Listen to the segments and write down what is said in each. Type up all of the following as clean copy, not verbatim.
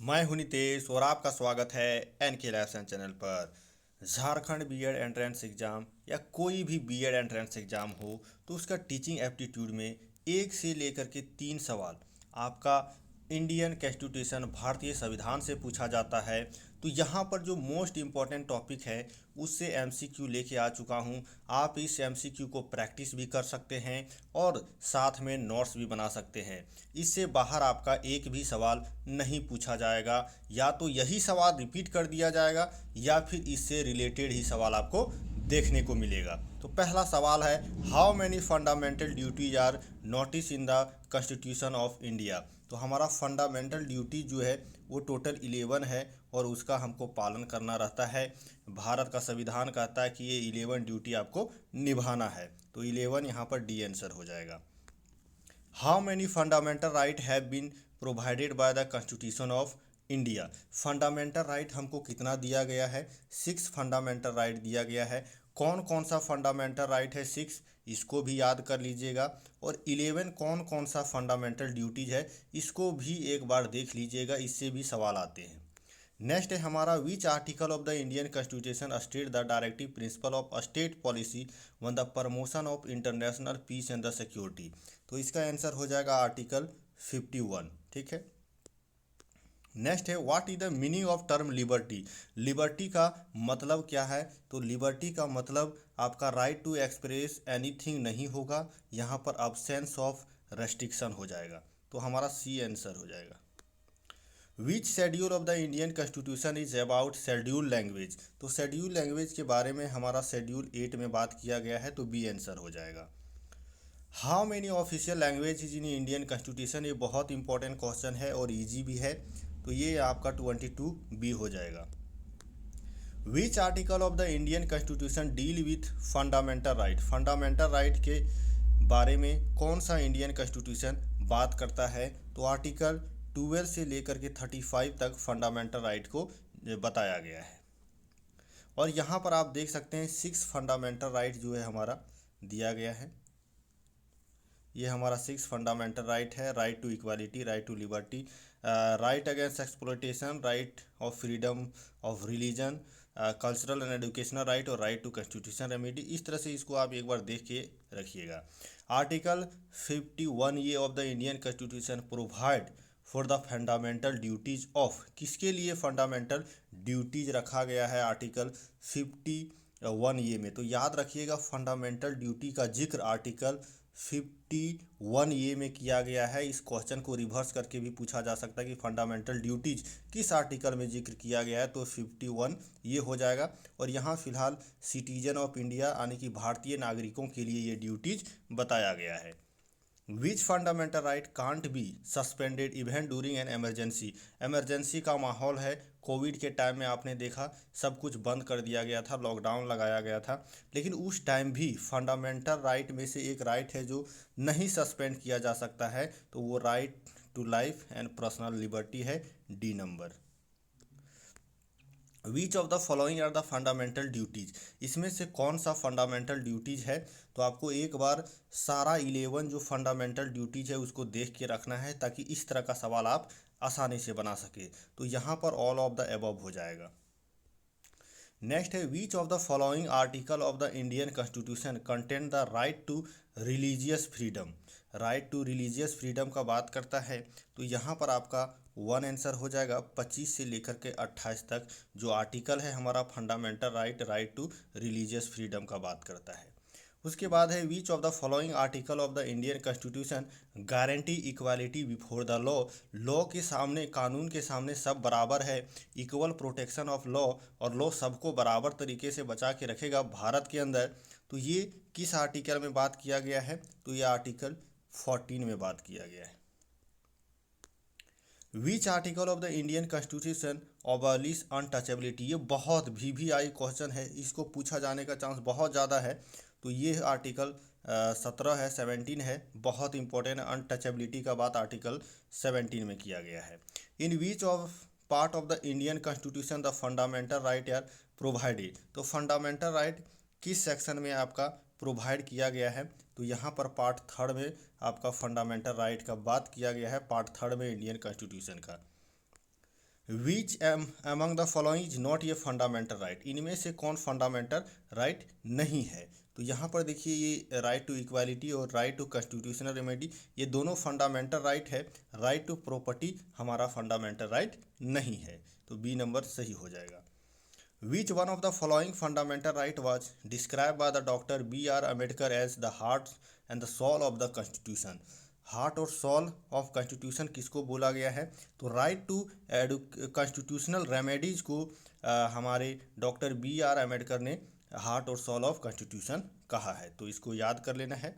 मैं हूं नितेश और आपका स्वागत है एनके लेसन चैनल पर। झारखंड बीएड एंट्रेंस एग्ज़ाम या कोई भी बीएड एंट्रेंस एग्ज़ाम हो तो उसका टीचिंग एप्टीट्यूड में एक से लेकर के 3 सवाल आपका इंडियन कॉन्स्टिट्यूशन भारतीय संविधान से पूछा जाता है। तो यहाँ पर जो मोस्ट इम्पॉर्टेंट टॉपिक है उससे एमसीक्यू लेके आ चुका हूँ। आप इस एमसीक्यू को प्रैक्टिस भी कर सकते हैं और साथ में नोट्स भी बना सकते हैं। इससे बाहर आपका एक भी सवाल नहीं पूछा जाएगा, या तो यही सवाल रिपीट कर दिया जाएगा या फिर इससे रिलेटेड ही सवाल आपको देखने को मिलेगा। तो पहला सवाल है, how many fundamental duties are notice in the constitution of India. तो हमारा फंडामेंटल ड्यूटी जो है वो टोटल 11 है और उसका हमको पालन करना रहता है। भारत का संविधान कहता है कि ये 11 ड्यूटी आपको निभाना है, तो 11 यहाँ पर डी आंसर हो जाएगा। How many fundamental right have been provided by the constitution of India. Fundamental right हमको कितना दिया गया है? 6 फंडामेंटल राइट दिया गया है। कौन कौन सा फंडामेंटल राइट है? 6, इसको भी याद कर लीजिएगा। और 11 कौन कौन सा फंडामेंटल ड्यूटीज है, इसको भी एक बार देख लीजिएगा, इससे भी सवाल आते हैं। नेक्स्ट है हमारा, which article of the Indian constitution state the directive principle of state policy one the promotion of international peace and the security. तो इसका आंसर हो जाएगा आर्टिकल 51। ठीक है। नेक्स्ट है, what is the meaning of term liberty. Liberty का मतलब क्या है? तो लिबर्टी का मतलब आपका राइट टू एक्सप्रेस एनीथिंग नहीं होगा, यहाँ पर अब्सेंस ऑफ रेस्ट्रिक्शन हो जाएगा। तो हमारा सी आंसर हो जाएगा। Which schedule of the Indian constitution is about schedule language. तो शेड्यूल लैंग्वेज के बारे में हमारा शेड्यूल 8 में बात किया गया है, तो बी आंसर हो जाएगा। How many official language is in Indian constitution, ये बहुत इंपॉर्टेंट क्वेश्चन है और इजी भी है, तो ये आपका 22 बी हो जाएगा। विच article of the Indian constitution deal with fundamental right. Fundamental right के बारे में कौन सा इंडियन कॉन्स्टिट्यूशन बात करता है? तो आर्टिकल 12 से लेकर के 35 तक फंडामेंटल राइट को बताया गया है। और यहाँ पर आप देख सकते हैं 6 फंडामेंटल राइट जो है हमारा दिया गया है। ये हमारा 6 फंडामेंटल राइट है। Right to equality, right to liberty, right against exploitation, right of freedom of religion, cultural and educational right और राइट टू कॉन्स्टिट्यूशन रेमेडी। इस तरह से इसको आप एक बार देख के रखिएगा। आर्टिकल 51 ये of the Indian constitution provide for the fundamental duties of, किसके लिए फंडामेंटल ड्यूटीज रखा गया है आर्टिकल 51 ये में? तो याद रखिएगा, फंडामेंटल ड्यूटी का जिक्र आर्टिकल 51 ये में किया गया है। इस क्वेश्चन को रिवर्स करके भी पूछा जा सकता है कि फंडामेंटल ड्यूटीज किस आर्टिकल में जिक्र किया गया है, तो 51 ये हो जाएगा। और यहाँ फिलहाल सिटीजन ऑफ इंडिया यानी कि भारतीय नागरिकों के लिए ये ड्यूटीज बताया गया है। Which fundamental right can't be suspended even during an emergency. Emergency का माहौल है, कोविड के टाइम में आपने देखा सब कुछ बंद कर दिया गया था, लॉकडाउन लगाया गया था, लेकिन उस टाइम भी फंडामेंटल राइट में से एक राइट है जो नहीं सस्पेंड किया जा सकता है, तो वो right to life and personal liberty है, D number. Which of the following are the fundamental duties, इसमें से कौन सा फंडामेंटल ड्यूटीज है? तो आपको एक बार सारा 11 जो फंडामेंटल ड्यूटीज है उसको देख के रखना है, ताकि इस तरह का सवाल आप आसानी से बना सके। तो यहाँ पर ऑल ऑफ द एबव हो जाएगा। नेक्स्ट है, which of the following article of the Indian constitution contain the right to religious freedom. Right to religious freedom का बात करता है, तो यहाँ पर आपका 1 आंसर हो जाएगा। 25 से लेकर के 28 तक जो आर्टिकल है हमारा fundamental right, right to religious freedom का बात करता है। उसके बाद है, which of the following article of the Indian constitution guarantee equality before the law. Law के सामने, कानून के सामने सब बराबर है, इक्वल प्रोटेक्शन ऑफ लॉ, और लॉ सबको बराबर तरीके से बचा के रखेगा भारत के अंदर। तो ये किस आर्टिकल में बात किया गया है? तो ये आर्टिकल 14 में बात किया गया है। Which article of the Indian constitution abolish untouchability, ये बहुत VVI क्वेश्चन है, इसको पूछा जाने का चांस बहुत ज़्यादा है। तो ये आर्टिकल 17 है, 17 है, बहुत इंपॉर्टेंट। अनटचेबिलिटी का बात आर्टिकल 17 में किया गया है। In which of part of the Indian constitution the fundamental right are provided. तो फंडामेंटल राइट किस सेक्शन में आपका प्रोवाइड किया गया है? तो यहाँ पर पार्ट 3 में आपका फंडामेंटल राइट का बात किया गया है, पार्ट 3 में इंडियन कॉन्स्टिट्यूशन का। विच among the following is not ये फंडामेंटल राइट, इनमें से कौन फंडामेंटल राइट नहीं है। तो यहाँ पर देखिए ये राइट टू इक्वालिटी और राइट टू कॉन्स्टिट्यूशनल रेमेडी ये दोनों फंडामेंटल राइट है। राइट टू प्रॉपर्टी हमारा फंडामेंटल राइट नहीं है, तो बी नंबर सही हो जाएगा। Which one of the following fundamental right was describe by the doctor B.R. Ambedkar as the heart and the soul of the constitution. Heart और soul of constitution किसको बोला गया है? तो राइट टू कॉन्स्टिट्यूशनल रेमेडीज को हमारे डॉक्टर B.R. अम्बेडकर ने heart और सोल ऑफ कॉन्स्टिट्यूशन कहा है, तो इसको याद कर लेना है।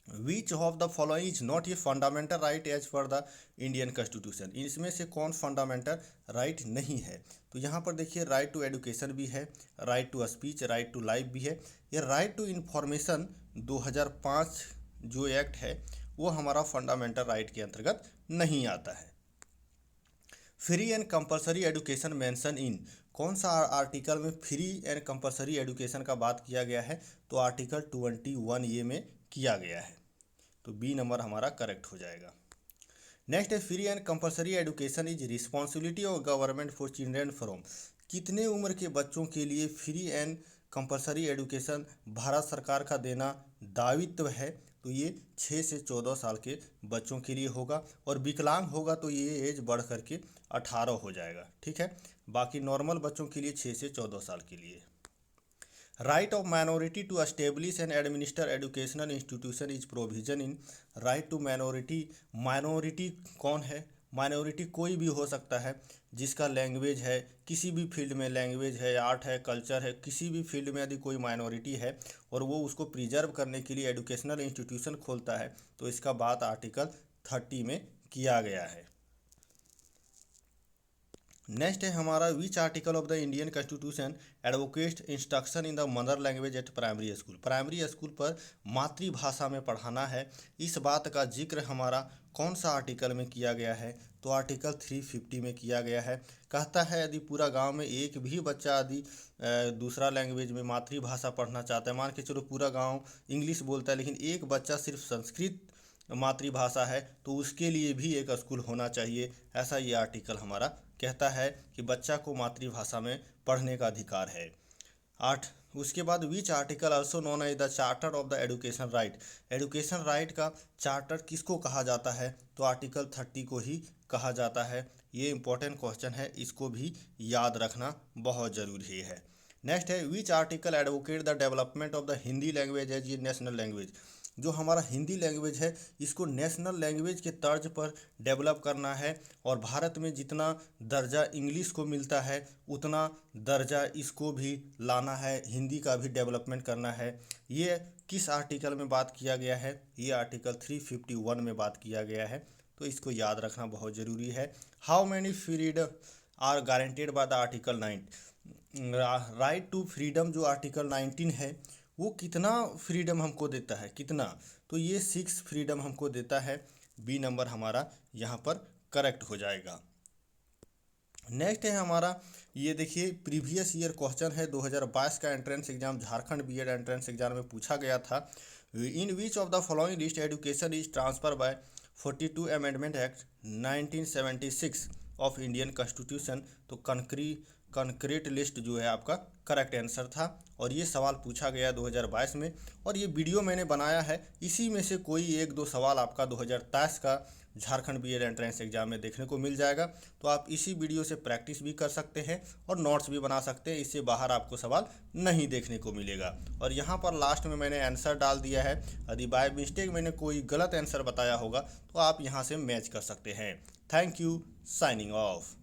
Which of the following is not ये fundamental right as per the Indian constitution, इसमें से कौन फंडामेंटल राइट नहीं है? तो यहाँ पर देखिए राइट टू एजुकेशन भी है, right to speech, right to life भी है। ये राइट टू इंफॉर्मेशन 2005 जो एक्ट है वो हमारा फंडामेंटल राइट के अंतर्गत नहीं आता है। Free and compulsory education mention in, कौन सा आर्टिकल में फ्री एंड कंपलसरी एजुकेशन का बात किया गया है? तो आर्टिकल 21 ये में किया गया है, तो बी नंबर हमारा करेक्ट हो जाएगा। नेक्स्ट है free and compulsory education is responsibility of government for children from, कितने उम्र के बच्चों के लिए free and compulsory education Bharat सरकार का देना दायित्व है? तो ये 6 से 14 साल के बच्चों के लिए होगा, और विकलांग होगा तो ये एज बढ़ करके 18 हो जाएगा, ठीक है। बाकी नॉर्मल बच्चों के लिए 6 से 14 साल के लिए। Right of minority to establish and administer educational institution is provision in, right to minority, minority कौन है? माइनॉरिटी कोई भी हो सकता है जिसका लैंग्वेज है, किसी भी फील्ड में लैंग्वेज है, आर्ट है, कल्चर है, किसी भी फील्ड में यदि कोई माइनॉरिटी है और वो उसको प्रिजर्व करने के लिए एजुकेशनल इंस्टीट्यूशन खोलता है, तो इसका बात आर्टिकल 30 में किया गया है। नेक्स्ट है हमारा which article of the Indian constitution advocate instruction in the mother language eight primary school, primary school पर मातृभाषा में पढ़ाना है, इस बात का जिक्र हमारा कौन सा आर्टिकल में किया गया है? तो आर्टिकल 350 में किया गया है। कहता है यदि पूरा गांव में एक भी बच्चा यदि दूसरा लैंग्वेज में मातृभाषा पढ़ना चाहता है, मान के चलो पूरा गांव इंग्लिश बोलता है लेकिन एक बच्चा सिर्फ संस्कृत मातृभाषा है, तो उसके लिए भी एक स्कूल होना चाहिए, ऐसा ये आर्टिकल हमारा कहता है कि बच्चा को मातृभाषा में पढ़ने का अधिकार है। 8 उसके बाद which article also known as the charter of the education right, education right का चार्टर किसको कहा जाता है? तो आर्टिकल 30 को ही कहा जाता है। ये इंपॉर्टेंट क्वेश्चन है, इसको भी याद रखना बहुत ज़रूरी है। नेक्स्ट है which article advocate the development of the Hindi language as a national language, जो हमारा हिंदी लैंग्वेज है इसको नेशनल लैंग्वेज के तर्ज पर डेवलप करना है, और भारत में जितना दर्जा इंग्लिश को मिलता है उतना दर्जा इसको भी लाना है, हिंदी का भी डेवलपमेंट करना है। ये किस आर्टिकल में बात किया गया है? ये आर्टिकल 351 में बात किया गया है, तो इसको याद रखना बहुत ज़रूरी है। How many freedom are guaranteed by the article 9, right to freedom जो आर्टिकल 19 है वो कितना फ्रीडम हमको देता है? कितना? तो ये 6 फ्रीडम हमको देता है, बी नंबर हमारा यहाँ पर करेक्ट हो जाएगा। नेक्स्ट है हमारा ये देखिए प्रीवियस ईयर क्वेश्चन है 2022 का entrance exam Jharkhand BEd entrance exam में पूछा गया था। In which of the following list education is transfer by 42 amendment act 1976 of Indian constitution, तो कंक्रीट लिस्ट जो है आपका करेक्ट आंसर था, और ये सवाल पूछा गया 2022 में, और ये वीडियो मैंने बनाया है, इसी में से कोई 1-2 सवाल आपका 2023 का झारखंड बीएड एंट्रेंस एग्जाम में देखने को मिल जाएगा। तो आप इसी वीडियो से प्रैक्टिस भी कर सकते हैं और नोट्स भी बना सकते हैं, इससे बाहर आपको सवाल नहीं देखने को मिलेगा। और यहाँ पर लास्ट में मैंने आंसर डाल दिया है, यदि बाय मिस्टेक मैंने कोई गलत आंसर बताया होगा तो आप यहाँ से मैच कर सकते हैं। Thank you, signing off.